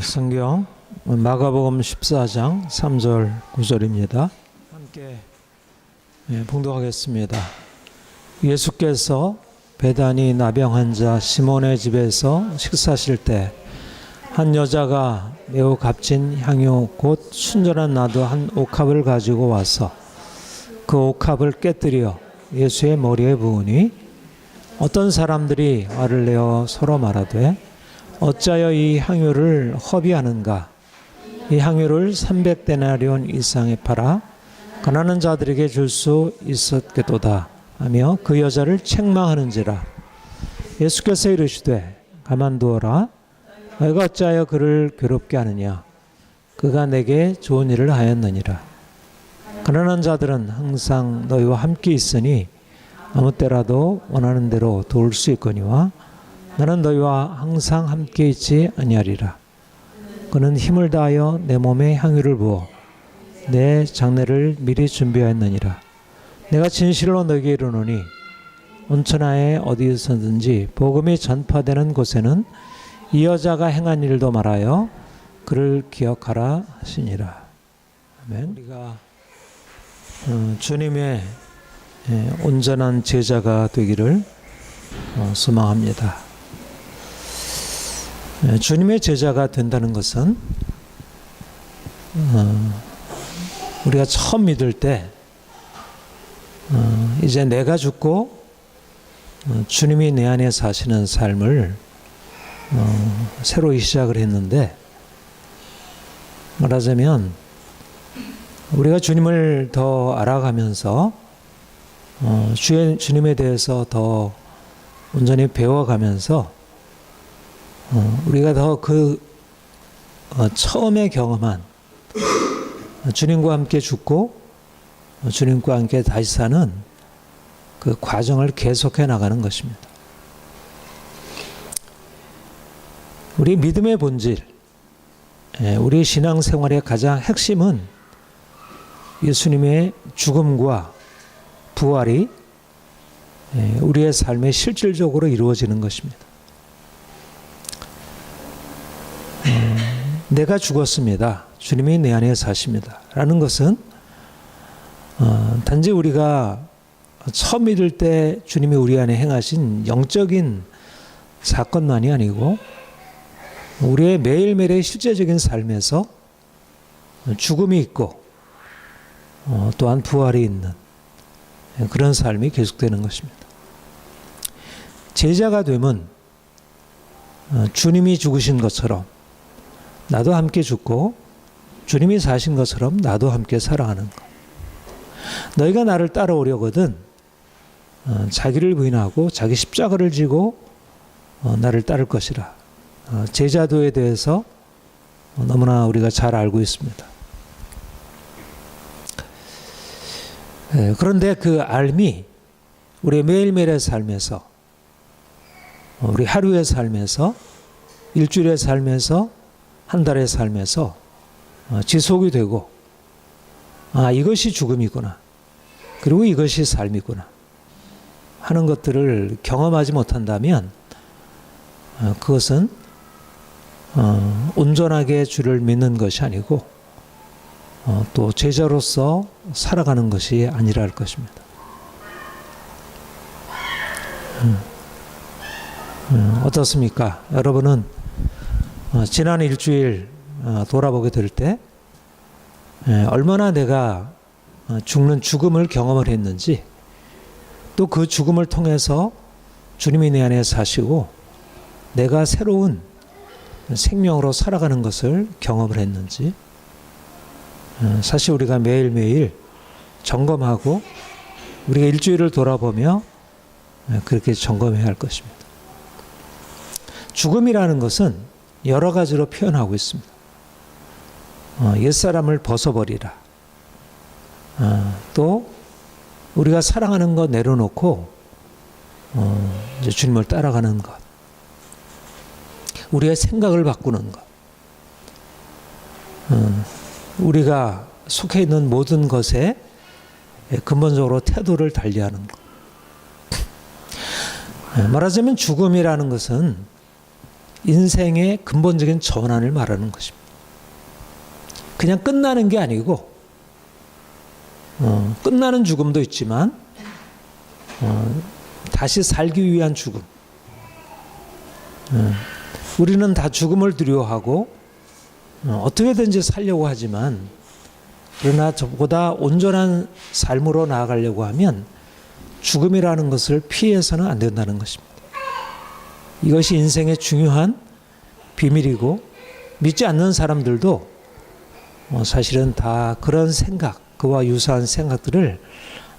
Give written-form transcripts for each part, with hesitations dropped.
성경 마가복음 14장 3절 9절입니다. 함께 봉독하겠습니다. 예수께서 베다니 나병 환자 시몬의 집에서 식사하실 때 한 여자가 매우 값진 향유 곧 순전한 나도 한 옥합을 가지고 와서 그 옥합을 깨뜨려 예수의 머리에 부으니 어떤 사람들이 화를 내어 서로 말하되 어찌하여 이 향유를 허비하는가? 이 향유를 300데나리온 이상에 팔아 가난한 자들에게 줄 수 있었겠도다 하며 그 여자를 책망하는지라. 예수께서 이르시되 가만두어라. 너희가 어찌하여 그를 괴롭게 하느냐? 그가 내게 좋은 일을 하였느니라. 가난한 자들은 항상 너희와 함께 있으니 아무 때라도 원하는 대로 도울 수 있거니와 나는 너희와 항상 함께 있지 아니하리라. 그는 힘을 다하여 내 몸에 향유를 부어 내 장례를 미리 준비하였느니라. 내가 진실로 너희에게 이르노니 온천하에 어디서든지 복음이 전파되는 곳에는 이 여자가 행한 일도 말하여 그를 기억하라 하시니라. 아멘. 우리가 주님의 온전한 제자가 되기를 소망합니다. 주님의 제자가 된다는 것은 우리가 처음 믿을 때 이제 내가 죽고 주님이 내 안에 사시는 삶을 새로 시작을 했는데, 말하자면 우리가 주님을 더 알아가면서 주님에 대해서 더 온전히 배워가면서 우리가 더 그 처음에 경험한 주님과 함께 죽고 주님과 함께 다시 사는 그 과정을 계속해 나가는 것입니다. 우리 믿음의 본질, 우리 신앙생활의 가장 핵심은 예수님의 죽음과 부활이 우리의 삶에 실질적으로 이루어지는 것입니다. 내가 죽었습니다. 주님이 내 안에 사십니다. 라는 것은 단지 우리가 처음 믿을 때 주님이 우리 안에 행하신 영적인 사건만이 아니고 우리의 매일매일의 실제적인 삶에서 죽음이 있고 또한 부활이 있는 그런 삶이 계속되는 것입니다. 제자가 되면 주님이 죽으신 것처럼 나도 함께 죽고 주님이 사신 것처럼 나도 함께 살아가는 것. 너희가 나를 따라오려거든 자기를 부인하고 자기 십자가를 지고 나를 따를 것이라. 제자도에 대해서 너무나 우리가 잘 알고 있습니다. 그런데 그 알미 우리 매일매일의 삶에서, 우리 하루의 삶에서, 일주일의 삶에서, 한 달의 삶에서 지속이 되고, 이것이 죽음이구나, 그리고 이것이 삶이구나 하는 것들을 경험하지 못한다면 그것은 온전하게 주를 믿는 것이 아니고 또 제자로서 살아가는 것이 아니라 할 것입니다. 어떻습니까? 여러분은 지난 일주일 돌아보게 될 때 얼마나 내가 죽는 죽음을 경험을 했는지, 또 그 죽음을 통해서 주님이 내 안에 사시고 내가 새로운 생명으로 살아가는 것을 경험을 했는지, 사실 우리가 매일매일 점검하고 우리가 일주일을 돌아보며 그렇게 점검해야 할 것입니다. 죽음이라는 것은 여러 가지로 표현하고 있습니다. 옛사람을 벗어버리라. 또 우리가 사랑하는 것 내려놓고 이제 주님을 따라가는 것. 우리의 생각을 바꾸는 것. 우리가 속해 있는 모든 것에 근본적으로 태도를 달리하는 것. 말하자면 죽음이라는 것은 인생의 근본적인 전환을 말하는 것입니다. 그냥 끝나는 게 아니고 끝나는 죽음도 있지만 다시 살기 위한 죽음. 우리는 다 죽음을 두려워하고 어떻게든지 살려고 하지만 그러나 저보다 온전한 삶으로 나아가려고 하면 죽음이라는 것을 피해서는 안 된다는 것입니다. 이것이 인생의 중요한 비밀이고 믿지 않는 사람들도 사실은 다 그런 생각, 그와 유사한 생각들을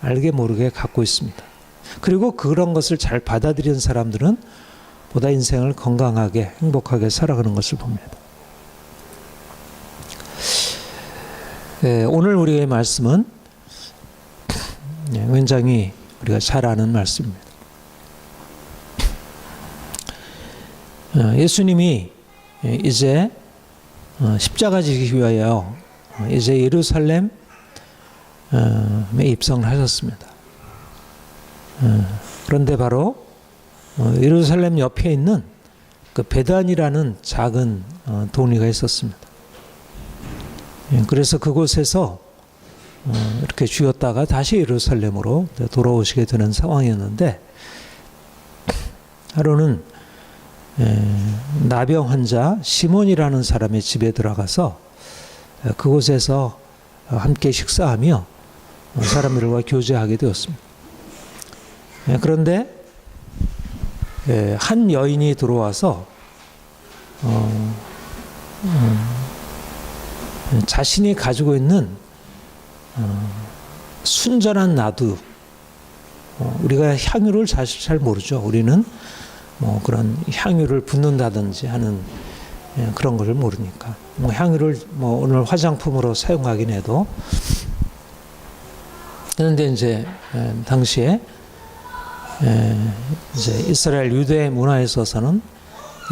알게 모르게 갖고 있습니다. 그리고 그런 것을 잘 받아들이는 사람들은 보다 인생을 건강하게 행복하게 살아가는 것을 봅니다. 오늘 우리의 말씀은 굉장히 우리가 잘 아는 말씀입니다. 예수님이 이제 십자가 지기 위하여 이제 예루살렘에 입성을 하셨습니다. 그런데 바로 예루살렘 옆에 있는 그 베단이라는 작은 도니가 있었습니다. 그래서 그곳에서 이렇게 쉬었다가 다시 예루살렘으로 돌아오시게 되는 상황이었는데, 하루는 나병 환자 시몬이라는 사람의 집에 들어가서 그곳에서 함께 식사하며 사람들과 교제하게 되었습니다. 그런데 한 여인이 들어와서 자신이 가지고 있는 순전한 나두, 우리가 향유를 사실 잘 모르죠. 우리는 뭐 그런 향유를 붓는다든지 하는 그런 걸 모르니까 향유를 오늘 화장품으로 사용하긴 해도, 그런데 이제 당시에 이제 이스라엘 유대 문화에 있어서는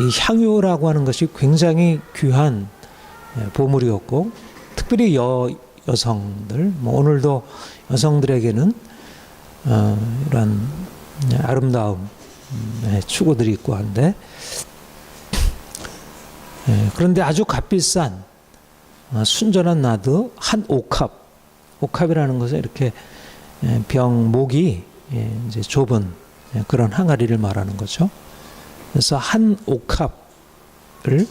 이 향유라고 하는 것이 굉장히 귀한 보물이었고, 특별히 여성들, 오늘도 여성들에게는 이런 아름다움의 추구들이 있고 한데, 그런데 아주 값비싼 순전한 나두 한 옥합이라는 것은 이렇게 목이 이제 좁은 그런 항아리를 말하는 거죠. 그래서 한 옥합을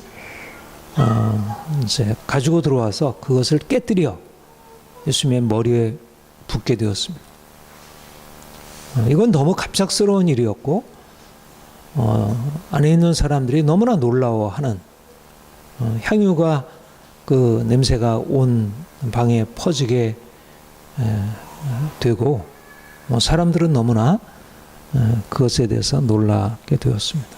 이제 가지고 들어와서 그것을 깨뜨려 예수님의 머리에 붓게 되었습니다. 이건 너무 갑작스러운 일이었고, 안에 있는 사람들이 너무나 놀라워하는, 향유가 그 냄새가 온 방에 퍼지게 되고, 사람들은 너무나 그것에 대해서 놀라게 되었습니다.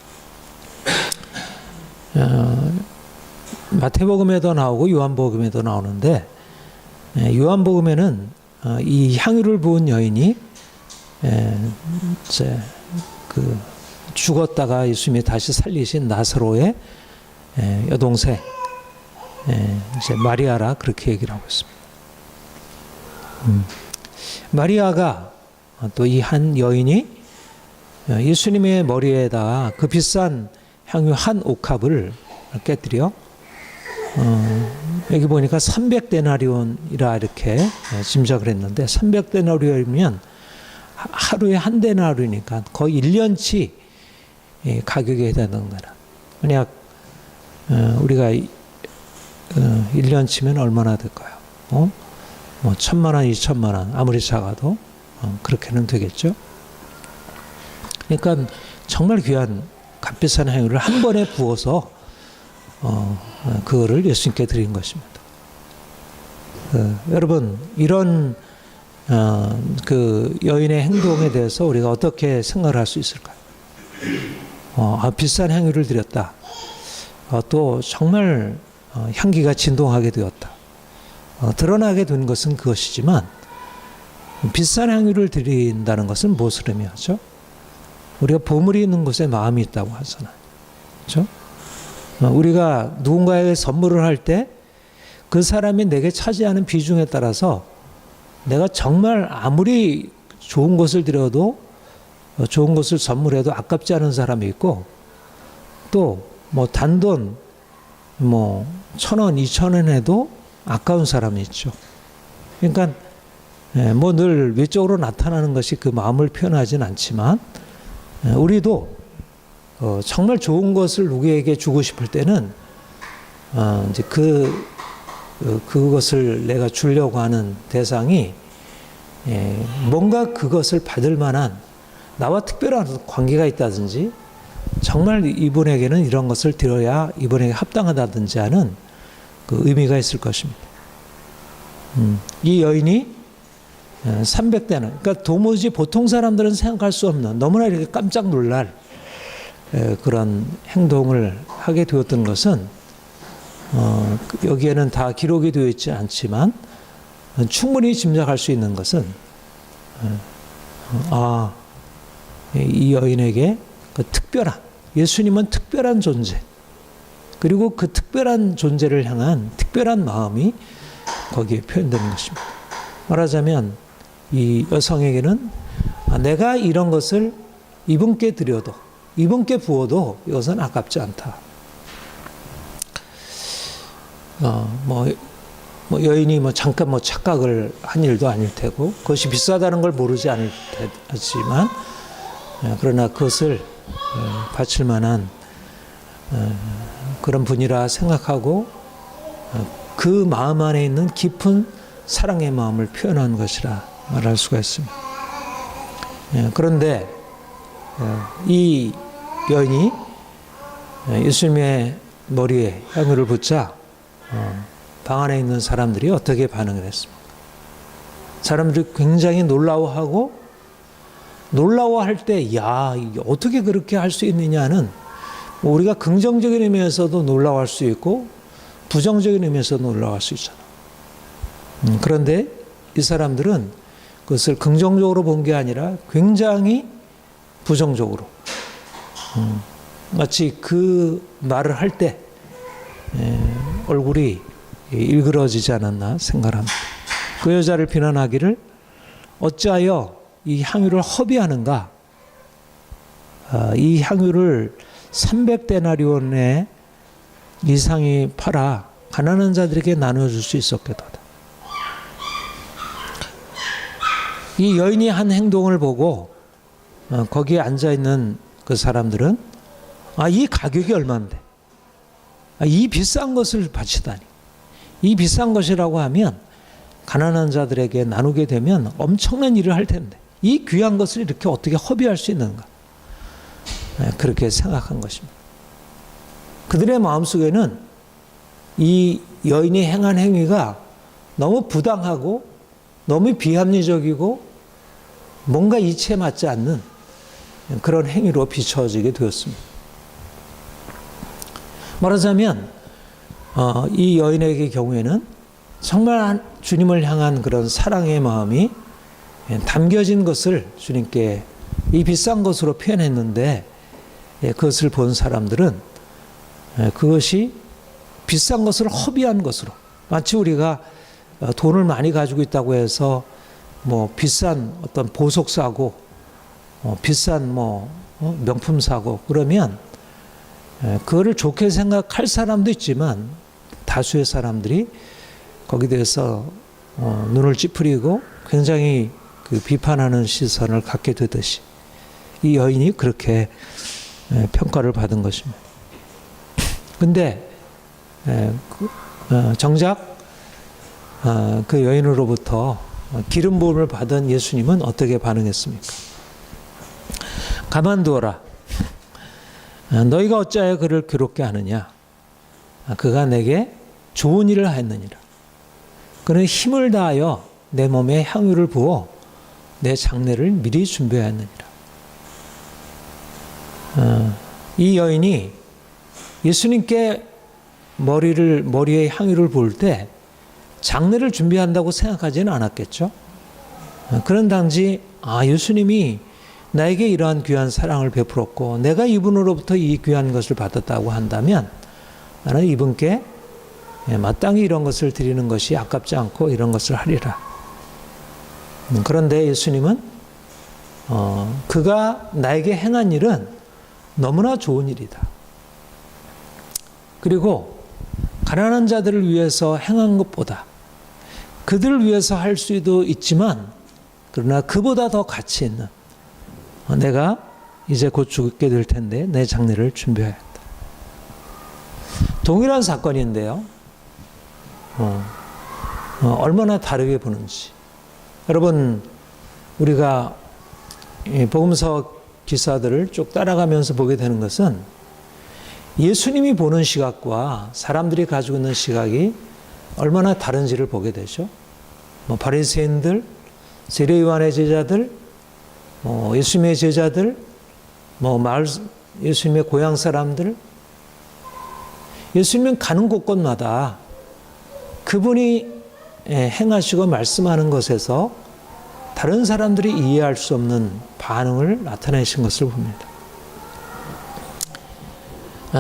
마태복음에도 나오고 요한복음에도 나오는데, 요한복음에는 이 향유를 부은 여인이 이제 그 죽었다가 예수님이 다시 살리신 나사로의 여동생 이제 마리아라 그렇게 얘기를 하고 있습니다. 마리아가 또 이 한 여인이 예수님의 머리에다가 그 비싼 향유 한 옥합을 깨뜨려 여기 보니까 300데나리온이라 이렇게 짐작을 했는데, 300데나리온이면 하루에 한 데나리오니까 거의 1년치 가격에 해당되는 거라. 만약 우리가 1년치면 얼마나 될까요? 뭐 1,000만 원, 2,000만 원 아무리 작아도 그렇게는 되겠죠. 그러니까 정말 귀한 값비싼 향유를 한 번에 부어서 그거를 예수님께 드린 것입니다. 여러분, 이런 그 여인의 행동에 대해서 우리가 어떻게 생각을 할 수 있을까요? 비싼 향유를 드렸다. 또 정말 향기가 진동하게 되었다. 드러나게 된 것은 그것이지만, 비싼 향유를 드린다는 것은 무엇을 의미하죠? 우리가 보물이 있는 곳에 마음이 있다고 하잖아요. 그렇죠? 우리가 누군가에게 선물을 할 때 그 사람이 내게 차지하는 비중에 따라서 내가 정말 아무리 좋은 것을 드려도, 좋은 것을 선물해도 아깝지 않은 사람이 있고, 또 뭐 단돈 뭐 1,000원, 2,000원 해도 아까운 사람이 있죠. 그러니까 뭐 늘 외적으로 나타나는 것이 그 마음을 표현하진 않지만 우리도 정말 좋은 것을 누구에게 주고 싶을 때는 이제 그것을 내가 주려고 하는 대상이 뭔가 그것을 받을 만한 나와 특별한 관계가 있다든지 정말 이분에게는 이런 것을 드려야 이분에게 합당하다든지 하는 그 의미가 있을 것입니다. 이 여인이 300대나, 그러니까 도무지 보통 사람들은 생각할 수 없는 너무나 이렇게 깜짝 놀랄 그런 행동을 하게 되었던 것은 여기에는 다 기록이 되어 있지 않지만 충분히 짐작할 수 있는 것은 이 여인에게 그 특별한, 예수님은 특별한 존재, 그리고 그 특별한 존재를 향한 특별한 마음이 거기에 표현되는 것입니다. 말하자면 이 여성에게는 내가 이런 것을 이분께 드려도, 이분께 부어도 이것은 아깝지 않다. 여인이 잠깐 착각을 한 일도 아닐 테고, 그것이 비싸다는 걸 모르지 않을 테지만, 그러나 그것을 바칠 만한 그런 분이라 생각하고 그 마음 안에 있는 깊은 사랑의 마음을 표현한 것이라 말할 수가 있습니다. 그런데 이 여인이 예수님의 머리에 향유를 붓자 방 안에 있는 사람들이 어떻게 반응을 했습니까? 사람들이 굉장히 놀라워할 때, 야, 어떻게 그렇게 할 수 있느냐는 우리가 긍정적인 의미에서도 놀라워할 수 있고 부정적인 의미에서도 놀라워할 수 있잖아. 그런데 이 사람들은 그것을 긍정적으로 본 게 아니라 굉장히 부정적으로, 마치 그 말을 할 때 얼굴이 일그러지지 않았나 생각합니다. 그 여자를 비난하기를 어찌하여 이 향유를 허비하는가? 이 향유를 300데나리온의 이상이 팔아 가난한 자들에게 나눠줄 수 있었겠다. 이 여인이 한 행동을 보고 거기에 앉아있는 그 사람들은 이 가격이 얼마인데, 이 비싼 것을 바치다니, 이 비싼 것이라고 하면 가난한 자들에게 나누게 되면 엄청난 일을 할 텐데 이 귀한 것을 이렇게 어떻게 허비할 수 있는가, 그렇게 생각한 것입니다. 그들의 마음속에는 이 여인이 행한 행위가 너무 부당하고 너무 비합리적이고 뭔가 이치에 맞지 않는 그런 행위로 비춰지게 되었습니다. 말하자면 이 여인에게 경우에는 정말 주님을 향한 그런 사랑의 마음이 담겨진 것을 주님께 이 비싼 것으로 표현했는데, 그것을 본 사람들은 그것이 비싼 것을 허비한 것으로, 마치 우리가 돈을 많이 가지고 있다고 해서 비싼 어떤 보석 사고, 비싼 명품 사고 그러면 그거를 좋게 생각할 사람도 있지만 다수의 사람들이 거기에 대해서 눈을 찌푸리고 굉장히 그 비판하는 시선을 갖게 되듯이 이 여인이 그렇게 평가를 받은 것입니다. 근데 정작 그 여인으로부터 기름 부음을 받은 예수님은 어떻게 반응했습니까? 가만두어라. 너희가 어찌하여 그를 괴롭게 하느냐? 그가 내게 좋은 일을 하였느니라. 그는 힘을 다하여 내 몸에 향유를 부어 내 장례를 미리 준비하였느니라. 이 여인이 예수님께 머리에 향유를 부을 때 장례를 준비한다고 생각하지는 않았겠죠. 그런 당시 예수님이 나에게 이러한 귀한 사랑을 베풀었고 내가 이분으로부터 이 귀한 것을 받았다고 한다면 나는 이분께 마땅히 이런 것을 드리는 것이 아깝지 않고 이런 것을 하리라. 그런데 예수님은 그가 나에게 행한 일은 너무나 좋은 일이다. 그리고 가난한 자들을 위해서 행한 것보다 그들을 위해서 할 수도 있지만 그러나 그보다 더 가치 있는 내가 이제 곧 죽게 될 텐데 내 장례를 준비해야겠다. 동일한 사건인데요. 얼마나 다르게 보는지. 여러분, 우리가 복음서 기사들을 쭉 따라가면서 보게 되는 것은 예수님이 보는 시각과 사람들이 가지고 있는 시각이 얼마나 다른지를 보게 되죠. 바리새인들, 세례 요한의 제자들, 예수님의 제자들, 마을 예수님의 고향 사람들, 예수님은 가는 곳곳마다 그분이 행하시고 말씀하는 것에서 다른 사람들이 이해할 수 없는 반응을 나타내신 것을 봅니다.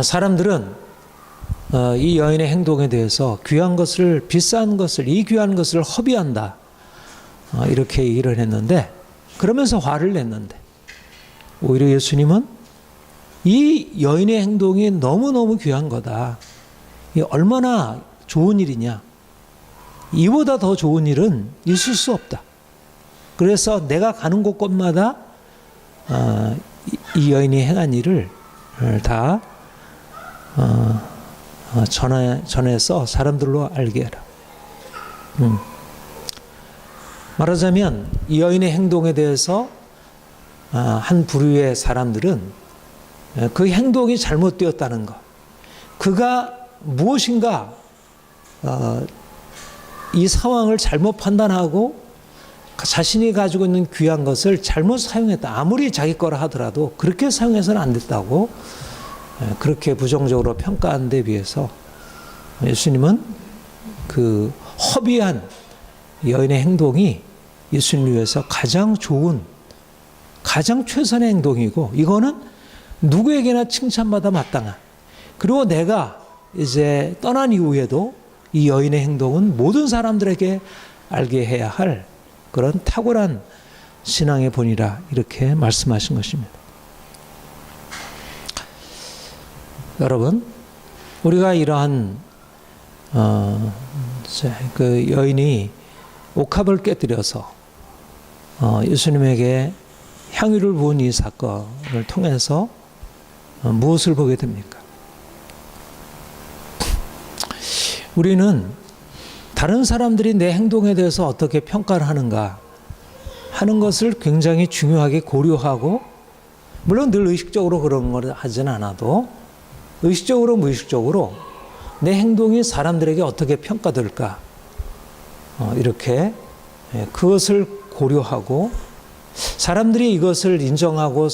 사람들은 이 여인의 행동에 대해서 귀한 것을, 비싼 것을, 이 귀한 것을 허비한다, 이렇게 얘기를 했는데, 그러면서 화를 냈는데, 오히려 예수님은 이 여인의 행동이 너무너무 귀한 거다. 이 얼마나 좋은 일이냐. 이보다 더 좋은 일은 있을 수 없다. 그래서 내가 가는 곳곳마다 이 여인이 행한 일을 다 전해서 사람들로 알게 해라. 말하자면 이 여인의 행동에 대해서 한 부류의 사람들은 그 행동이 잘못되었다는 것, 그가 무엇인가 이 상황을 잘못 판단하고 자신이 가지고 있는 귀한 것을 잘못 사용했다. 아무리 자기 거라 하더라도 그렇게 사용해서는 안 됐다고 그렇게 부정적으로 평가한 데 비해서 예수님은 그 허비한 여인의 행동이 예수님을 위해서 가장 좋은, 가장 최선의 행동이고, 이거는 누구에게나 칭찬받아 마땅한, 그리고 내가 이제 떠난 이후에도 이 여인의 행동은 모든 사람들에게 알게 해야 할 그런 탁월한 신앙의 본이라, 이렇게 말씀하신 것입니다. 여러분, 우리가 이러한 그 여인이 옥합을 깨뜨려서 예수님에게 향유를 부은 이 사건을 통해서 무엇을 보게 됩니까? 우리는 다른 사람들이 내 행동에 대해서 어떻게 평가를 하는가 하는 것을 굉장히 중요하게 고려하고, 물론 늘 의식적으로 그런 걸 하지는 않아도 의식적으로 무의식적으로 내 행동이 사람들에게 어떻게 평가될까, 이렇게 그것을 고려하고 사람들이 이것을 인정하고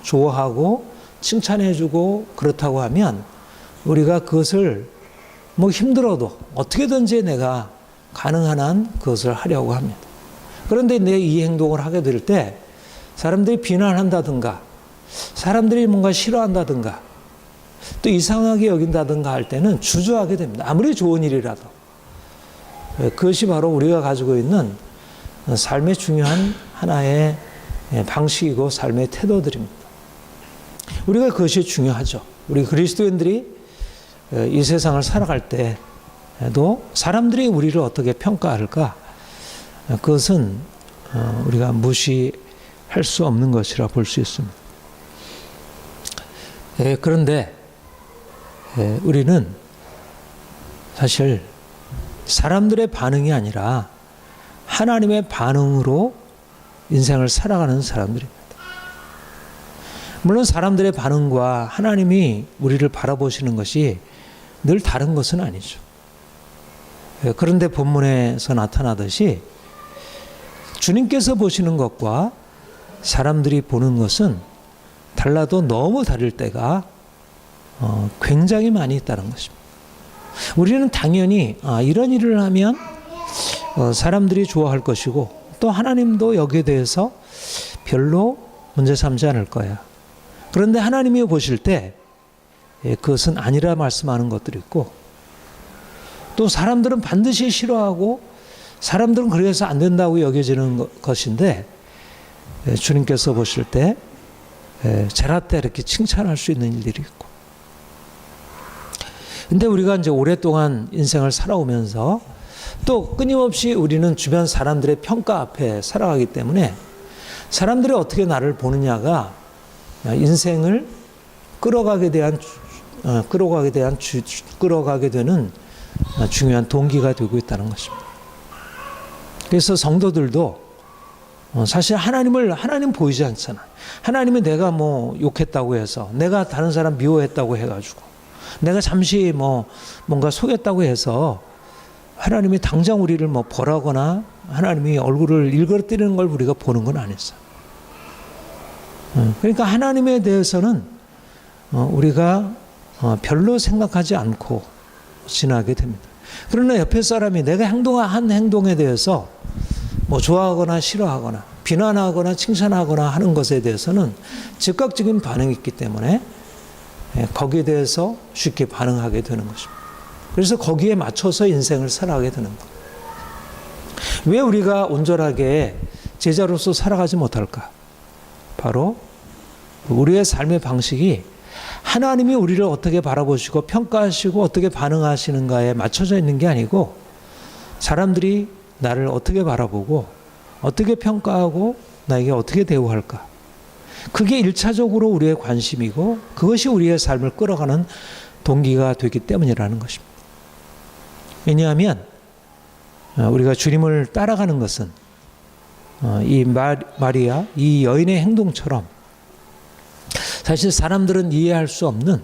좋아하고 칭찬해주고 그렇다고 하면 우리가 그것을 힘들어도 어떻게든지 내가 가능한 한 그것을 하려고 합니다. 그런데 내 이 행동을 하게 될 때 사람들이 비난한다든가 사람들이 뭔가 싫어한다든가 또 이상하게 여긴다든가 할 때는 주저하게 됩니다. 아무리 좋은 일이라도. 그것이 바로 우리가 가지고 있는 삶의 중요한 하나의 방식이고 삶의 태도들입니다. 우리가 그것이 중요하죠. 우리 그리스도인들이 이 세상을 살아갈 때도 사람들이 우리를 어떻게 평가할까? 그것은 우리가 무시할 수 없는 것이라 볼 수 있습니다. 그런데 우리는 사실 사람들의 반응이 아니라 하나님의 반응으로 인생을 살아가는 사람들입니다. 물론 사람들의 반응과 하나님이 우리를 바라보시는 것이 늘 다른 것은 아니죠. 그런데 본문에서 나타나듯이 주님께서 보시는 것과 사람들이 보는 것은 달라도 너무 다를 때가 굉장히 많이 있다는 것입니다. 우리는 당연히 이런 일을 하면 사람들이 좋아할 것이고 또 하나님도 여기에 대해서 별로 문제 삼지 않을 거야. 그런데 하나님이 보실 때 그것은 아니라 말씀하는 것들이 있고, 또 사람들은 반드시 싫어하고 사람들은 그래서 안 된다고 여겨지는 것인데 주님께서 보실 때 제라떼 이렇게 칭찬할 수 있는 일들이 있고, 근데 우리가 이제 오랫동안 인생을 살아오면서 또 끊임없이 우리는 주변 사람들의 평가 앞에 살아가기 때문에 사람들이 어떻게 나를 보느냐가 인생을 끌어가게 되는 중요한 동기가 되고 있다는 것입니다. 그래서 성도들도 사실 하나님 보이지 않잖아요. 하나님은 내가 뭐 욕했다고 해서, 내가 다른 사람 미워했다고 해가지고, 내가 잠시 뭔가 속였다고 해서 하나님이 당장 우리를 벌하거나 하나님이 얼굴을 일그러뜨리는 걸 우리가 보는 건 아니었어요. 그러니까 하나님에 대해서는 우리가 별로 생각하지 않고 지나게 됩니다. 그러나 옆에 사람이 내가 한 행동에 대해서 좋아하거나 싫어하거나 비난하거나 칭찬하거나 하는 것에 대해서는 즉각적인 반응이 있기 때문에 거기에 대해서 쉽게 반응하게 되는 것입니다. 그래서 거기에 맞춰서 인생을 살아가게 되는 것. 왜 우리가 온전하게 제자로서 살아가지 못할까? 바로 우리의 삶의 방식이 하나님이 우리를 어떻게 바라보시고 평가하시고 어떻게 반응하시는가에 맞춰져 있는 게 아니고 사람들이 나를 어떻게 바라보고 어떻게 평가하고 나에게 어떻게 대우할까? 그게 1차적으로 우리의 관심이고 그것이 우리의 삶을 끌어가는 동기가 되기 때문이라는 것입니다. 왜냐하면 우리가 주님을 따라가는 것은 이 마리아, 이 여인의 행동처럼 사실 사람들은 이해할 수 없는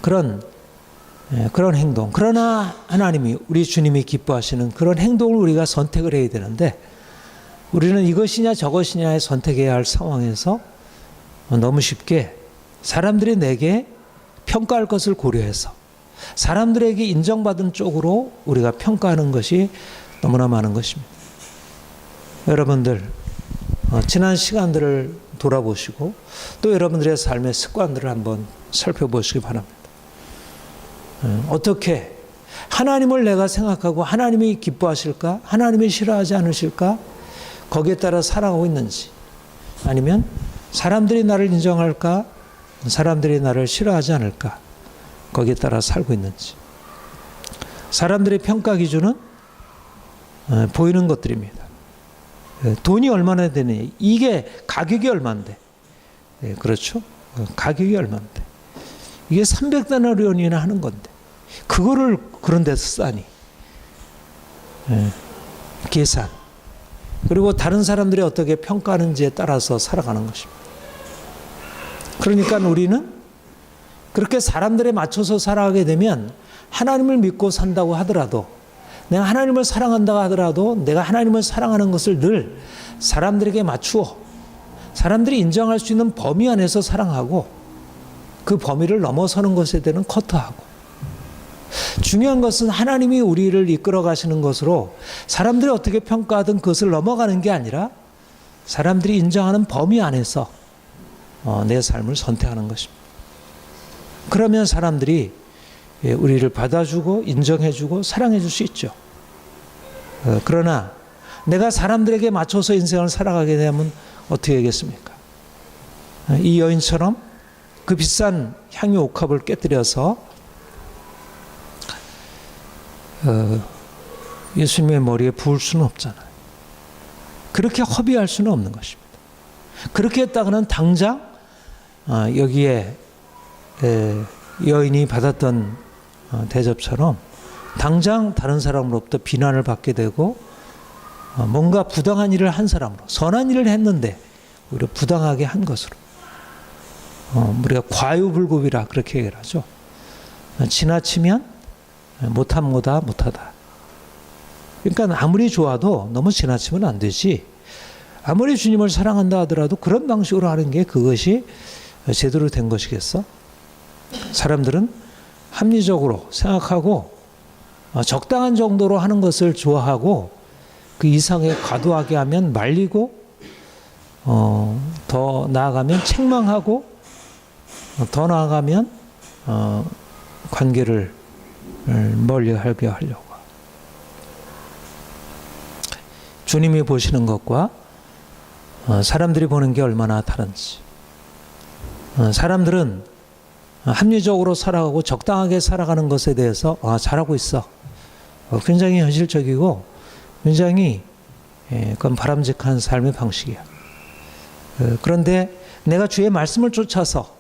그런 행동. 그러나 하나님이, 우리 주님이 기뻐하시는 그런 행동을 우리가 선택을 해야 되는데 우리는 이것이냐 저것이냐에 선택해야 할 상황에서 너무 쉽게 사람들이 내게 평가할 것을 고려해서 사람들에게 인정받은 쪽으로 우리가 평가하는 것이 너무나 많은 것입니다. 여러분들 지난 시간들을 돌아보시고 또 여러분들의 삶의 습관들을 한번 살펴보시기 바랍니다. 어떻게 하나님을 내가 생각하고 하나님이 기뻐하실까? 하나님이 싫어하지 않으실까? 거기에 따라 살아가고 있는지, 아니면 사람들이 나를 인정할까? 사람들이 나를 싫어하지 않을까? 거기에 따라 살고 있는지. 사람들의 평가 기준은 보이는 것들입니다. 돈이 얼마나 되느냐, 이게 가격이 얼마인데, 그렇죠? 가격이 얼마인데, 이게 300데나리온이나 하는 건데 그거를 그런 데서 싸니, 계산, 그리고 다른 사람들이 어떻게 평가하는지에 따라서 살아가는 것입니다. 그러니까 우리는 그렇게 사람들에 맞춰서 살아가게 되면 하나님을 믿고 산다고 하더라도, 내가 하나님을 사랑한다고 하더라도 내가 하나님을 사랑하는 것을 늘 사람들에게 맞추어 사람들이 인정할 수 있는 범위 안에서 사랑하고 그 범위를 넘어서는 것에 대한 커트하고, 중요한 것은 하나님이 우리를 이끌어 가시는 것으로 사람들이 어떻게 평가하든 그것을 넘어가는 게 아니라 사람들이 인정하는 범위 안에서 내 삶을 선택하는 것입니다. 그러면 사람들이 우리를 받아주고 인정해주고 사랑해줄 수 있죠. 그러나 내가 사람들에게 맞춰서 인생을 살아가게 되면 어떻게 하겠습니까? 이 여인처럼 그 비싼 향유 옥합을 깨뜨려서 예수님의 머리에 부을 수는 없잖아요. 그렇게 허비할 수는 없는 것입니다. 그렇게 했다가는 당장 여기에 여인이 받았던 대접처럼 당장 다른 사람으로부터 비난을 받게 되고 뭔가 부당한 일을 한 사람으로, 선한 일을 했는데 오히려 부당하게 한 것으로, 우리가 과유불급이라 그렇게 얘기를 하죠. 지나치면 못함보다 못하다. 그러니까 아무리 좋아도 너무 지나치면 안 되지. 아무리 주님을 사랑한다 하더라도 그런 방식으로 하는 게 그것이 제대로 된 것이겠어? 사람들은 합리적으로 생각하고 적당한 정도로 하는 것을 좋아하고 그 이상에 과도하게 하면 말리고 더 나아가면 책망하고 더 나아가면 관계를 멀리하게 하려고. 주님이 보시는 것과 사람들이 보는 게 얼마나 다른지. 사람들은 합리적으로 살아가고 적당하게 살아가는 것에 대해서 잘하고 있어. 굉장히 현실적이고 굉장히 그건 바람직한 삶의 방식이야. 그런데 내가 주의 말씀을 쫓아서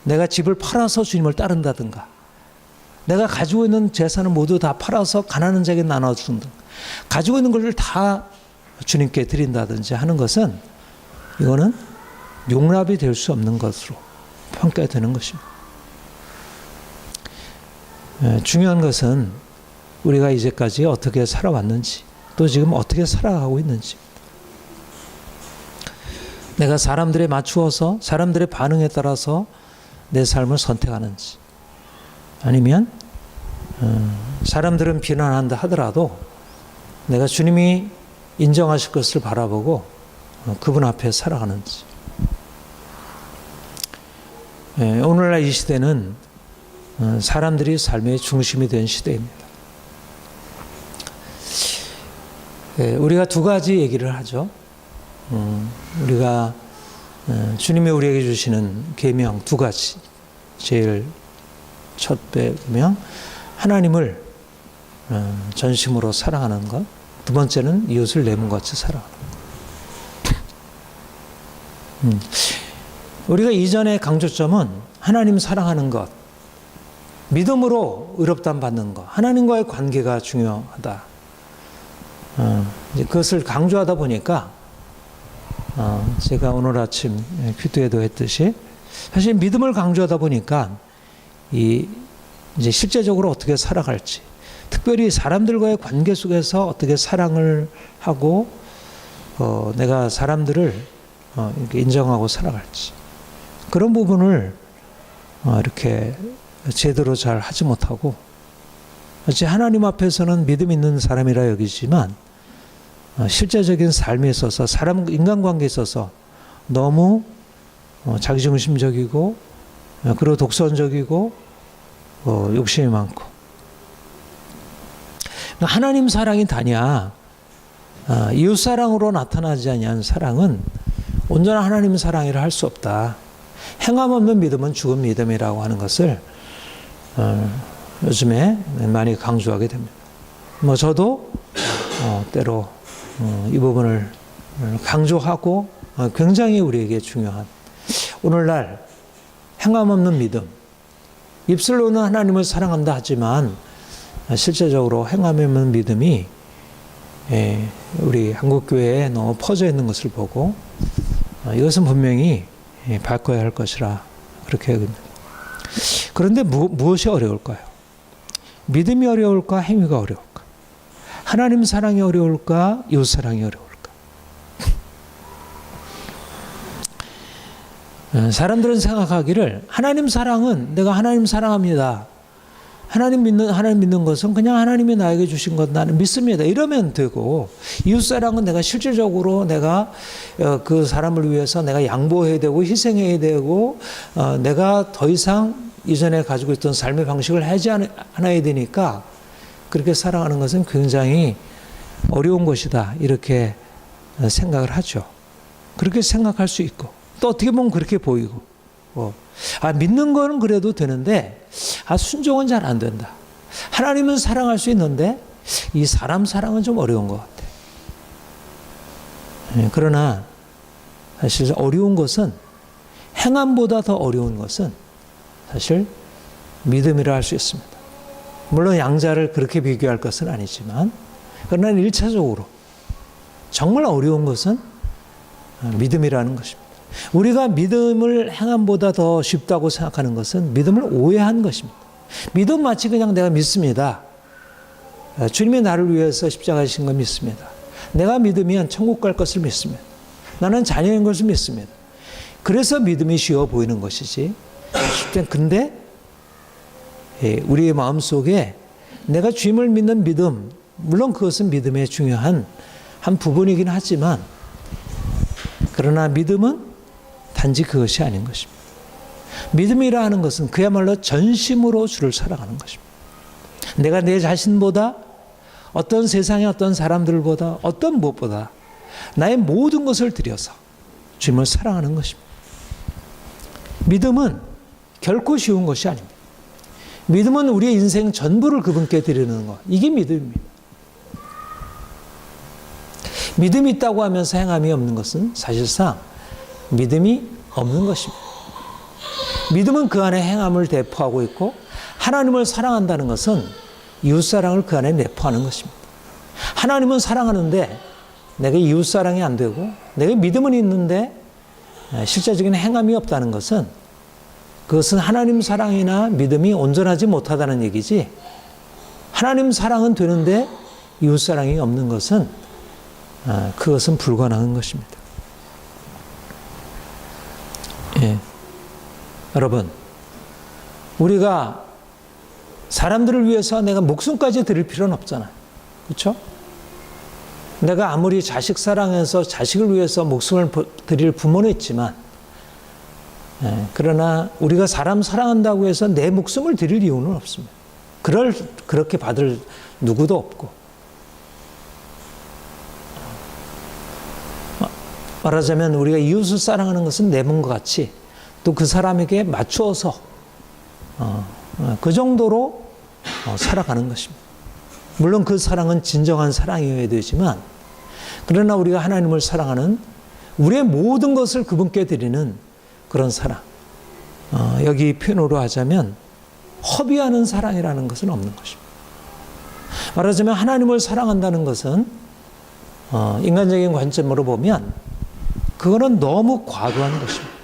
내가 집을 팔아서 주님을 따른다든가, 내가 가지고 있는 재산을 모두 다 팔아서 가난한 자에게 나눠준다, 가지고 있는 것을 다 주님께 드린다든지 하는 것은, 이거는 용납이 될 수 없는 것으로 평가되는 것입니다. 중요한 것은 우리가 이제까지 어떻게 살아왔는지, 또 지금 어떻게 살아가고 있는지, 내가 사람들에 맞추어서 사람들의 반응에 따라서 내 삶을 선택하는지, 아니면 사람들은 비난한다 하더라도 내가 주님이 인정하실 것을 바라보고 그분 앞에 살아가는지. 오늘날 이 시대는 사람들이 삶의 중심이 된 시대입니다. 우리가 두 가지 얘기를 하죠. 우리가 주님이 우리에게 주시는 계명 두 가지. 제일 첫 배명, 하나님을 전심으로 사랑하는 것. 두 번째는 이웃을 내 몸같이 사랑하는 것. 우리가 이전의 강조점은 하나님 사랑하는 것, 믿음으로 의롭다함 받는 것, 하나님과의 관계가 중요하다. 그것을 강조하다 보니까 제가 오늘 아침 큐트에도 했듯이, 사실 믿음을 강조하다 보니까 이제 실제적으로 어떻게 살아갈지, 특별히 사람들과의 관계 속에서 어떻게 사랑을 하고 내가 사람들을 이렇게 인정하고 살아갈지, 그런 부분을 이렇게 제대로 잘 하지 못하고, 어찌 하나님 앞에서는 믿음 있는 사람이라 여기지만 실제적인 삶에 있어서, 인간관계에 있어서 너무 자기중심적이고, 그리고 독선적이고, 욕심이 많고. 하나님 사랑이 다냐, 이웃사랑으로 나타나지 아니한 사랑은 온전한 하나님 사랑이라 할 수 없다. 행함 없는 믿음은 죽은 믿음이라고 하는 것을 요즘에 많이 강조하게 됩니다. 저도 때로 이 부분을 강조하고, 굉장히 우리에게 중요한, 오늘날 행함 없는 믿음, 입술로는 하나님을 사랑한다 하지만 실제적으로 행함 없는 믿음이 우리 한국교회에 너무 퍼져 있는 것을 보고, 이것은 분명히 바꿔야 할 것이라 그렇게 여깁니다. 그런데 무엇이 어려울까요? 믿음이 어려울까? 행위가 어려울까? 하나님 사랑이 어려울까? 이웃 사랑이 어려울까? 사람들은 생각하기를, 하나님 사랑은 내가 하나님 사랑합니다, 하나님 믿는 것은 그냥 하나님이 나에게 주신 것 나는 믿습니다, 이러면 되고, 이웃사랑은 내가 실질적으로 내가 그 사람을 위해서 내가 양보해야 되고 희생해야 되고, 내가 더 이상 이전에 가지고 있던 삶의 방식을 하지 않아야 되니까 그렇게 사랑하는 것은 굉장히 어려운 것이다, 이렇게 생각을 하죠. 그렇게 생각할 수 있고, 또 어떻게 보면 그렇게 보이고, 믿는 거는 그래도 되는데 순종은 잘 안 된다. 하나님은 사랑할 수 있는데 이 사람 사랑은 좀 어려운 것 같아. 그러나 사실 어려운 것은, 행함보다 더 어려운 것은 사실 믿음이라 할 수 있습니다. 물론 양자를 그렇게 비교할 것은 아니지만, 그러나 1차적으로 정말 어려운 것은 믿음이라는 것입니다. 우리가 믿음을 행함보다 더 쉽다고 생각하는 것은 믿음을 오해한 것입니다. 믿음 마치 그냥 내가 믿습니다, 주님이 나를 위해서 십자가 지신 걸 믿습니다, 내가 믿으면 천국 갈 것을 믿습니다, 나는 자녀인 것을 믿습니다, 그래서 믿음이 쉬워 보이는 것이지. 근데 우리의 마음속에 내가 주님을 믿는 믿음, 물론 그것은 믿음의 중요한 한 부분이긴 하지만, 그러나 믿음은 단지 그것이 아닌 것입니다. 믿음이라 하는 것은 그야말로 전심으로 주를 사랑하는 것입니다. 내가 내 자신보다, 어떤 세상의 어떤 사람들보다, 어떤 무엇보다 나의 모든 것을 들여서 주님을 사랑하는 것입니다. 믿음은 결코 쉬운 것이 아닙니다. 믿음은 우리의 인생 전부를 그분께 드리는 것. 이게 믿음입니다. 믿음이 있다고 하면서 행함이 없는 것은 사실상 믿음이 없는 것입니다. 믿음은 그 안에 행함을 내포하고 있고 하나님을 사랑한다는 것은 이웃사랑을 그 안에 내포하는 것입니다. 하나님은 사랑하는데 내가 이웃사랑이 안 되고 내가 믿음은 있는데 실제적인 행함이 없다는 것은 그것은 하나님 사랑이나 믿음이 온전하지 못하다는 얘기지, 하나님 사랑은 되는데 이웃사랑이 없는 것은 그것은 불가능한 것입니다. 예. 여러분, 우리가 사람들을 위해서 내가 목숨까지 드릴 필요는 없잖아요. 그렇죠? 내가 아무리 자식 사랑해서 자식을 위해서 목숨을 드릴 부모는 있지만, 그러나 우리가 사람 사랑한다고 해서 내 목숨을 드릴 이유는 없습니다. 그렇게 받을 누구도 없고. 말하자면 우리가 이웃을 사랑하는 것은 내 몸과 같이 또 그 사람에게 맞추어서 그 정도로 살아가는 것입니다. 물론 그 사랑은 진정한 사랑이어야 되지만, 그러나 우리가 하나님을 사랑하는 우리의 모든 것을 그분께 드리는 그런 사랑, 여기 표현으로 하자면 허비하는 사랑이라는 것은 없는 것입니다. 말하자면 하나님을 사랑한다는 것은 인간적인 관점으로 보면 그거는 너무 과도한 것입니다.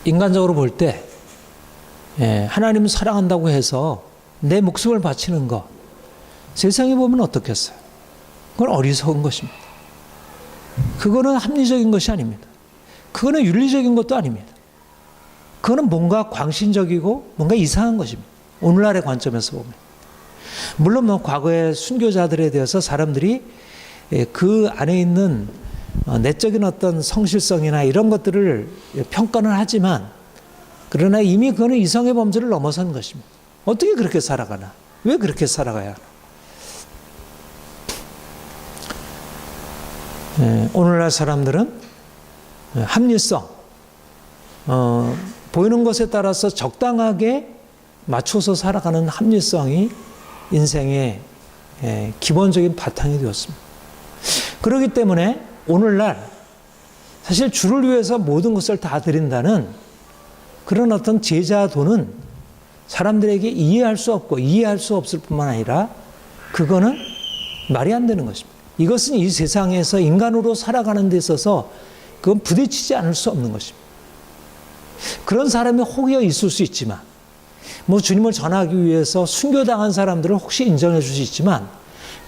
인간적으로 볼 때 하나님 사랑한다고 해서 내 목숨을 바치는 것, 세상에 보면 어떻겠어요? 그건 어리석은 것입니다. 그거는 합리적인 것이 아닙니다. 그거는 윤리적인 것도 아닙니다. 그거는 뭔가 광신적이고 뭔가 이상한 것입니다. 오늘날의 관점에서 보면. 물론 과거의 순교자들에 대해서 사람들이 그 안에 있는 내적인 어떤 성실성이나 이런 것들을 평가는 하지만, 그러나 이미 그거는 이성의 범주를 넘어선 것입니다. 어떻게 그렇게 살아가나? 왜 그렇게 살아가야 하나? 오늘날 사람들은 합리성, 보이는 것에 따라서 적당하게 맞춰서 살아가는 합리성이 인생의 기본적인 바탕이 되었습니다. 그렇기 때문에 오늘날 사실 주를 위해서 모든 것을 다 드린다는 그런 어떤 제자도는 사람들에게 이해할 수 없고 이해할 수 없을 뿐만 아니라 그거는 말이 안 되는 것입니다. 이것은 이 세상에서 인간으로 살아가는 데 있어서 그건 부딪히지 않을 수 없는 것입니다. 그런 사람이 혹여 있을 수 있지만, 주님을 전하기 위해서 순교당한 사람들을 혹시 인정해 줄 수 있지만,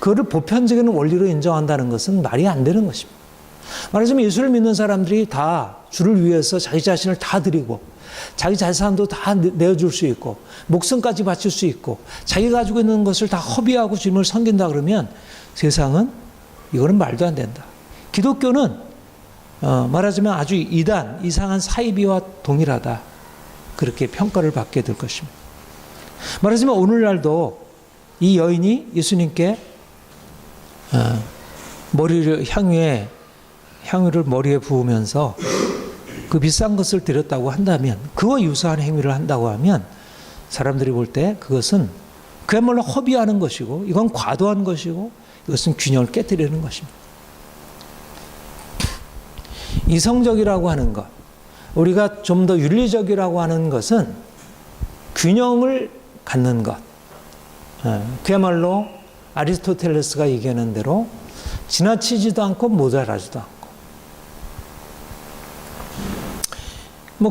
그거를 보편적인 원리로 인정한다는 것은 말이 안 되는 것입니다. 말하자면 예수를 믿는 사람들이 다 주를 위해서 자기 자신을 다 드리고 자기 재산도 다 내어줄 수 있고 목숨까지 바칠 수 있고 자기가 가지고 있는 것을 다 허비하고 주님을 섬긴다 그러면 세상은 이거는 말도 안 된다. 기독교는 말하자면 아주 이상한 사이비와 동일하다. 그렇게 평가를 받게 될 것입니다. 말하자면 오늘날도 이 여인이 예수님께 향유를 머리에 부으면서 그 비싼 것을 드렸다고 한다면, 그와 유사한 행위를 한다고 하면 사람들이 볼 때 그것은 그야말로 허비하는 것이고, 이건 과도한 것이고, 이것은 균형을 깨뜨리는 것입니다. 이성적이라고 하는 것, 우리가 좀 더 윤리적이라고 하는 것은 균형을 갖는 것, 그야말로 아리스토텔레스가 얘기하는 대로 지나치지도 않고 모자라지도 않고,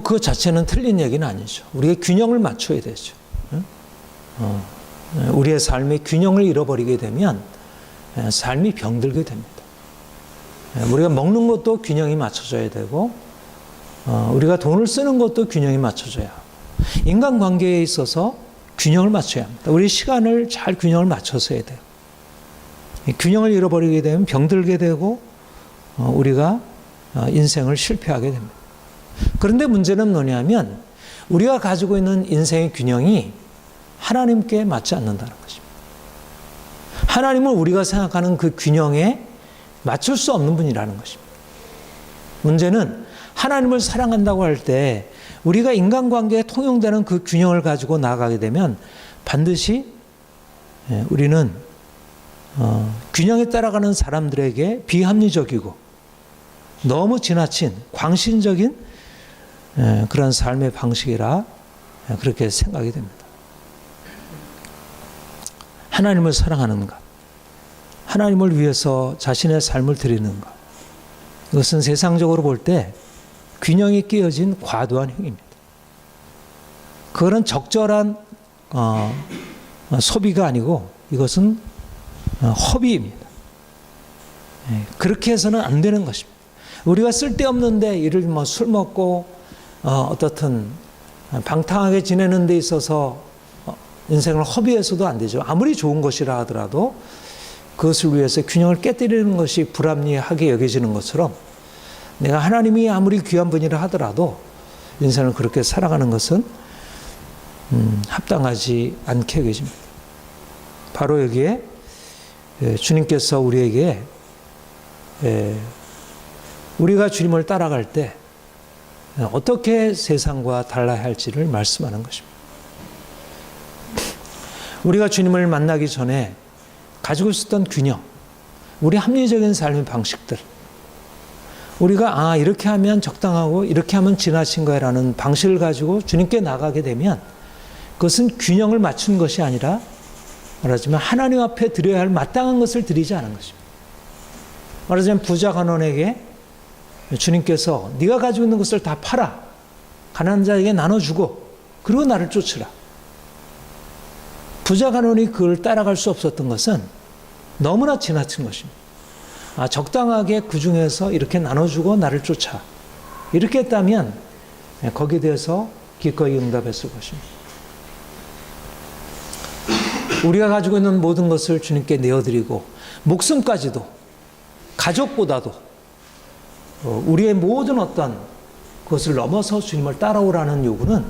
그 자체는 틀린 얘기는 아니죠. 우리가 균형을 맞춰야 되죠. 우리의 삶의 균형을 잃어버리게 되면 삶이 병들게 됩니다. 우리가 먹는 것도 균형이 맞춰져야 되고, 우리가 돈을 쓰는 것도 균형이 맞춰져야 하고, 인간관계에 있어서 균형을 맞춰야 합니다. 우리 시간을 잘 균형을 맞춰서 해야 돼요. 균형을 잃어버리게 되면 병들게 되고 우리가 인생을 실패하게 됩니다. 그런데 문제는 뭐냐면 우리가 가지고 있는 인생의 균형이 하나님께 맞지 않는다는 것입니다. 하나님은 우리가 생각하는 그 균형에 맞출 수 없는 분이라는 것입니다. 문제는 하나님을 사랑한다고 할 때 우리가 인간관계에 통용되는 그 균형을 가지고 나아가게 되면 반드시 우리는 균형에 따라가는 사람들에게 비합리적이고 너무 지나친 광신적인 그런 삶의 방식이라 그렇게 생각이 됩니다. 하나님을 사랑하는 것, 하나님을 위해서 자신의 삶을 드리는 것, 이것은 세상적으로 볼 때 균형이 깨어진 과도한 행위입니다. 그거는 적절한 소비가 아니고 이것은 허비입니다. 그렇게 해서는 안 되는 것입니다. 우리가 쓸데없는데 예를 들면 술 먹고 어떻든 방탕하게 지내는 데 있어서 인생을 허비해서도 안 되죠. 아무리 좋은 것이라 하더라도 그것을 위해서 균형을 깨뜨리는 것이 불합리하게 여겨지는 것처럼 내가 하나님이 아무리 귀한 분이라 하더라도 인생을 그렇게 살아가는 것은 합당하지 않게 여겨집니다. 바로 여기에 주님께서 우리에게 우리가 주님을 따라갈 때 어떻게 세상과 달라야 할지를 말씀하는 것입니다. 우리가 주님을 만나기 전에 가지고 있었던 균형, 우리 합리적인 삶의 방식들, 우리가 이렇게 하면 적당하고 이렇게 하면 지나친 거야라는 방식을 가지고 주님께 나가게 되면 그것은 균형을 맞춘 것이 아니라 말하자면 하나님 앞에 드려야 할 마땅한 것을 드리지 않은 것입니다. 말하자면 부자 간원에게 주님께서 네가 가지고 있는 것을 다 팔아 가난한 자에게 나눠주고 그리고 나를 쫓으라. 부자 간원이 그걸 따라갈 수 없었던 것은 너무나 지나친 것입니다. 적당하게 그 중에서 이렇게 나눠주고 나를 쫓아. 이렇게 했다면 거기에 대해서 기꺼이 응답했을 것입니다. 우리가 가지고 있는 모든 것을 주님께 내어드리고 목숨까지도 가족보다도 우리의 모든 어떤 그것을 넘어서 주님을 따라오라는 요구는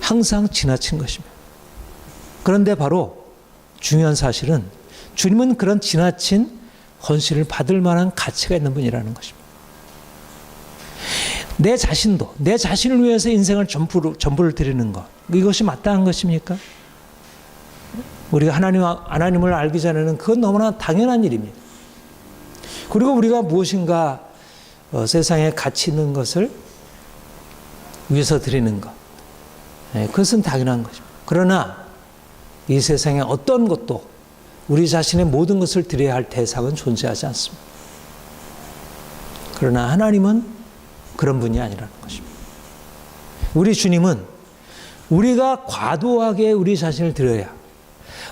항상 지나친 것입니다. 그런데 바로 중요한 사실은 주님은 그런 지나친 헌신을 받을 만한 가치가 있는 분이라는 것입니다. 내 자신도 내 자신을 위해서 인생을 전부를 드리는 것, 이것이 마땅한 것입니까? 우리가 하나님을 알기 전에는 그건 너무나 당연한 일입니다. 그리고 우리가 무엇인가 세상에 가치 있는 것을 위해서 드리는 것, 그것은 당연한 것입니다. 그러나 이 세상에 어떤 것도 우리 자신의 모든 것을 드려야 할 대상은 존재하지 않습니다. 그러나 하나님은 그런 분이 아니라는 것입니다. 우리 주님은 우리가 과도하게 우리 자신을 드려야,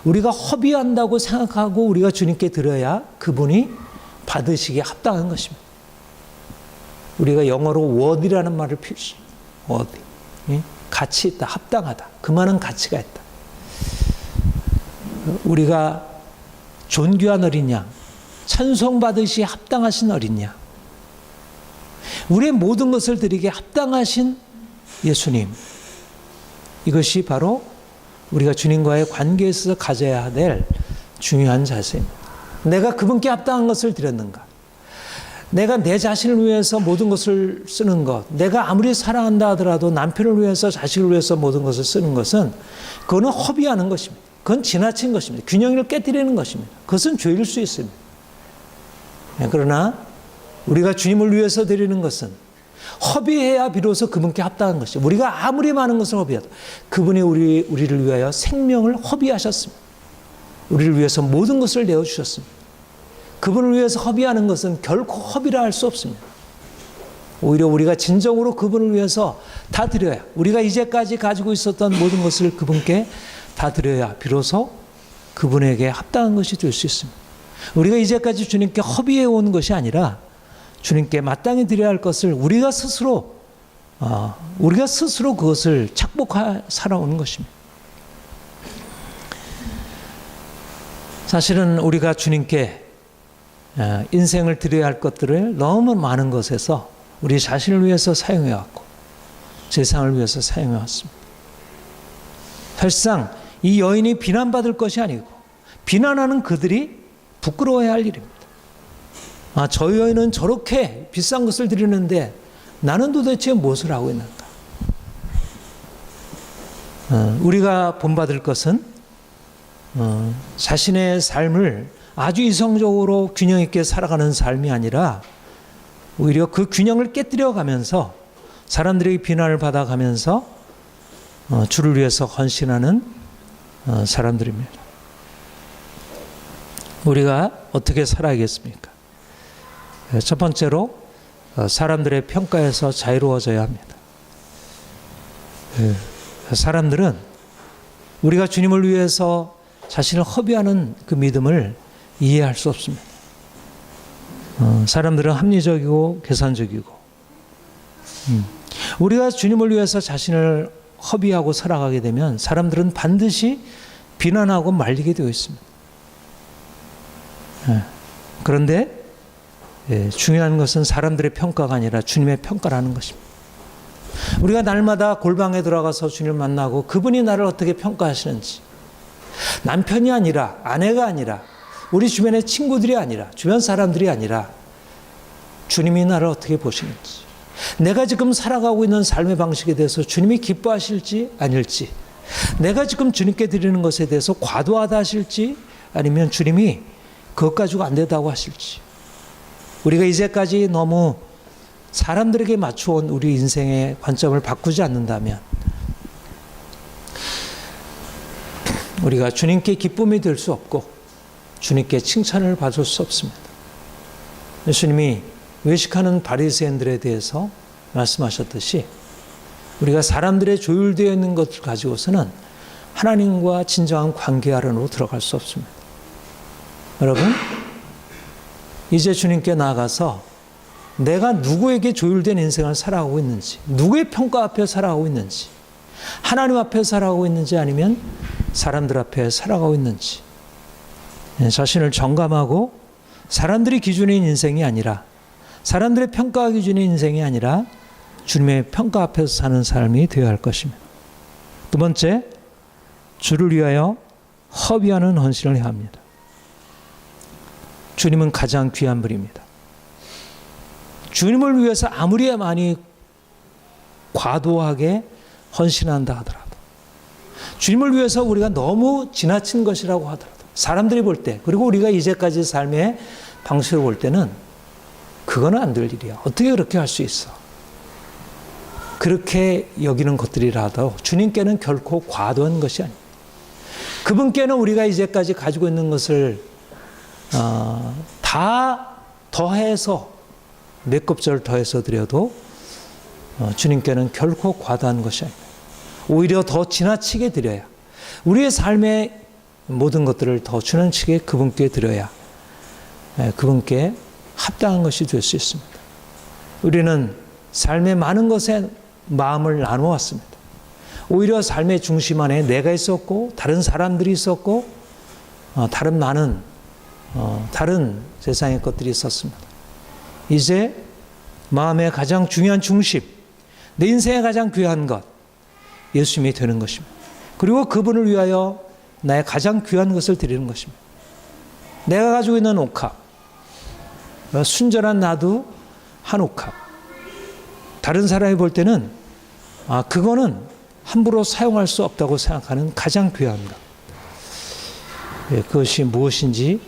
우리가 허비한다고 생각하고 우리가 주님께 드려야 그분이 받으시기에 합당한 것입니다. 우리가 영어로 worthy라는 말을 표시, worthy, 가치 있다, 합당하다, 그만한 가치가 있다. 우리가 존귀한 어린 양, 찬송받으시 합당하신 어린 양, 우리의 모든 것을 드리기에 합당하신 예수님, 이것이 바로 우리가 주님과의 관계에 있어서 가져야 될 중요한 자세입니다. 내가 그분께 합당한 것을 드렸는가? 내가 내 자신을 위해서 모든 것을 쓰는 것, 내가 아무리 사랑한다 하더라도 남편을 위해서 자식을 위해서 모든 것을 쓰는 것은 그거는 허비하는 것입니다. 그건 지나친 것입니다. 균형을 깨뜨리는 것입니다. 그것은 죄일 수 있습니다. 그러나 우리가 주님을 위해서 드리는 것은 허비해야 비로소 그분께 합당한 것이죠. 우리가 아무리 많은 것을 허비해도 그분이 우리를 위하여 생명을 허비하셨습니다. 우리를 위해서 모든 것을 내어주셨습니다. 그분을 위해서 허비하는 것은 결코 허비라 할 수 없습니다. 오히려 우리가 진정으로 그분을 위해서 다 드려야, 우리가 이제까지 가지고 있었던 모든 것을 그분께 다 드려야 비로소 그분에게 합당한 것이 될 수 있습니다. 우리가 이제까지 주님께 허비해 온 것이 아니라 주님께 마땅히 드려야 할 것을 우리가 스스로 그것을 착복하여 살아오는 것입니다. 사실은 우리가 주님께 인생을 드려야 할 것들을 너무 많은 것에서 우리 자신을 위해서 사용해왔고 세상을 위해서 사용해왔습니다. 사실상 이 여인이 비난받을 것이 아니고 비난하는 그들이 부끄러워야 할 일입니다. 저 여인은 저렇게 비싼 것을 드리는데 나는 도대체 무엇을 하고 있는가? 우리가 본받을 것은 자신의 삶을 아주 이성적으로 균형 있게 살아가는 삶이 아니라 오히려 그 균형을 깨뜨려 가면서 사람들에게 비난을 받아가면서 주를 위해서 헌신하는 사람들입니다. 우리가 어떻게 살아야겠습니까? 첫 번째로 사람들의 평가에서 자유로워져야 합니다. 사람들은 우리가 주님을 위해서 자신을 허비하는 그 믿음을 이해할 수 없습니다. 사람들은 합리적이고 계산적이고 우리가 주님을 위해서 자신을 허비하고 살아가게 되면 사람들은 반드시 비난하고 말리게 되어 있습니다. 그런데 중요한 것은 사람들의 평가가 아니라 주님의 평가라는 것입니다. 우리가 날마다 골방에 들어가서 주님을 만나고 그분이 나를 어떻게 평가하시는지, 남편이 아니라 아내가 아니라 우리 주변의 친구들이 아니라 주변 사람들이 아니라 주님이 나를 어떻게 보시는지, 내가 지금 살아가고 있는 삶의 방식에 대해서 주님이 기뻐하실지 아닐지, 내가 지금 주님께 드리는 것에 대해서 과도하다 하실지 아니면 주님이 그것 가지고 안 된다고 하실지, 우리가 이제까지 너무 사람들에게 맞춰온 우리 인생의 관점을 바꾸지 않는다면 우리가 주님께 기쁨이 될 수 없고 주님께 칭찬을 받을 수 없습니다. 예수님이 외식하는 바리새인들에 대해서 말씀하셨듯이 우리가 사람들의 조율되어 있는 것을 가지고서는 하나님과 진정한 관계 안으로 들어갈 수 없습니다. 여러분, 이제 주님께 나아가서 내가 누구에게 조율된 인생을 살아가고 있는지, 누구의 평가 앞에 살아가고 있는지, 하나님 앞에 살아가고 있는지 아니면 사람들 앞에 살아가고 있는지 자신을 점검하고 사람들이 기준인 인생이 아니라, 사람들의 평가 기준의 인생이 아니라 주님의 평가 앞에서 사는 삶이 되어야 할 것입니다. 두 번째, 주를 위하여 허비하는 헌신을 해야 합니다. 주님은 가장 귀한 분입니다. 주님을 위해서 아무리 많이 과도하게 헌신한다 하더라도, 주님을 위해서 우리가 너무 지나친 것이라고 하더라도, 사람들이 볼 때, 그리고 우리가 이제까지 삶의 방식을 볼 때는 그거는 안 될 일이야. 어떻게 그렇게 할 수 있어? 그렇게 여기는 것들이라도 주님께는 결코 과도한 것이 아닙니다. 그분께는 우리가 이제까지 가지고 있는 것을 다 더해서, 몇 곱절 더해서 드려도 주님께는 결코 과다한 것이 아닙니다. 오히려 더 지나치게 드려야, 우리의 삶의 모든 것들을 더 지나치게 그분께 드려야 그분께 합당한 것이 될 수 있습니다. 우리는 삶의 많은 것에 마음을 나누어 왔습니다. 오히려 삶의 중심 안에 내가 있었고 다른 사람들이 있었고 다른 많은 다른 세상의 것들이 있었습니다. 이제 마음의 가장 중요한 중심, 내 인생의 가장 귀한 것, 예수님이 되는 것입니다. 그리고 그분을 위하여 나의 가장 귀한 것을 드리는 것입니다. 내가 가지고 있는 옥합, 순전한 나도 한 옥합, 다른 사람이 볼 때는 그거는 함부로 사용할 수 없다고 생각하는 가장 귀한 것, 그것이 무엇인지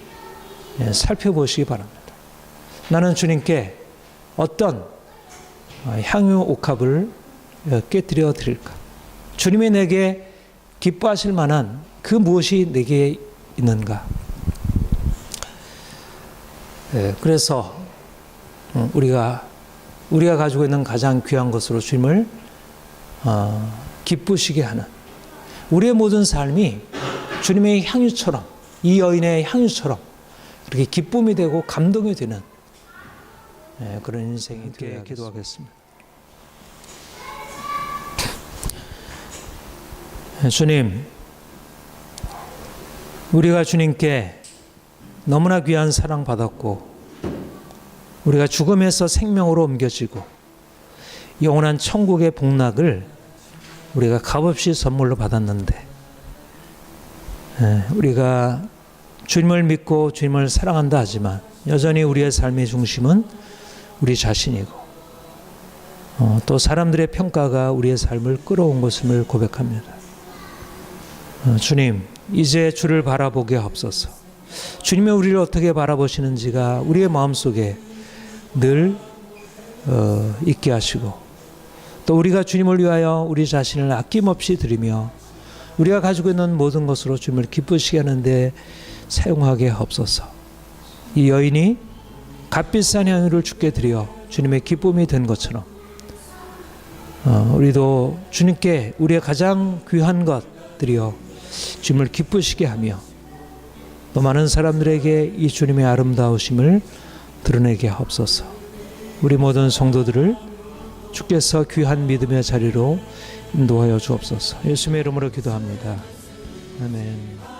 살펴보시기 바랍니다. 나는 주님께 어떤 향유 옥합을 깨뜨려 드릴까? 주님이 내게 기뻐하실 만한 그 무엇이 내게 있는가? 그래서 우리가 가지고 있는 가장 귀한 것으로 주님을 기쁘시게 하는 우리의 모든 삶이 주님의 향유처럼, 이 여인의 향유처럼 그렇게 기쁨이 되고 감동이 되는 그런 인생이 되게 기도하겠습니다. 주님, 우리가 주님께 너무나 귀한 사랑 받았고 우리가 죽음에서 생명으로 옮겨지고 영원한 천국의 복락을 우리가 값없이 선물로 받았는데 우리가 주님을 믿고 주님을 사랑한다 하지만 여전히 우리의 삶의 중심은 우리 자신이고 또 사람들의 평가가 우리의 삶을 끌어온 것을 고백합니다. 주님, 이제 주를 바라보게 하옵소서. 주님이 우리를 어떻게 바라보시는지가 우리의 마음속에 늘 있게 하시고 또 우리가 주님을 위하여 우리 자신을 아낌없이 드리며 우리가 가지고 있는 모든 것으로 주님을 기쁘시게 하는데 사용하게 하옵소서. 이 여인이 값비싼 향유를 주께 드려 주님의 기쁨이 된 것처럼 우리도 주님께 우리의 가장 귀한 것 드려 주님을 기쁘시게 하며 또 많은 사람들에게 이 주님의 아름다우심을 드러내게 하옵소서. 우리 모든 성도들을 주께서 귀한 믿음의 자리로 인도하여 주옵소서. 예수님의 이름으로 기도합니다. 아멘.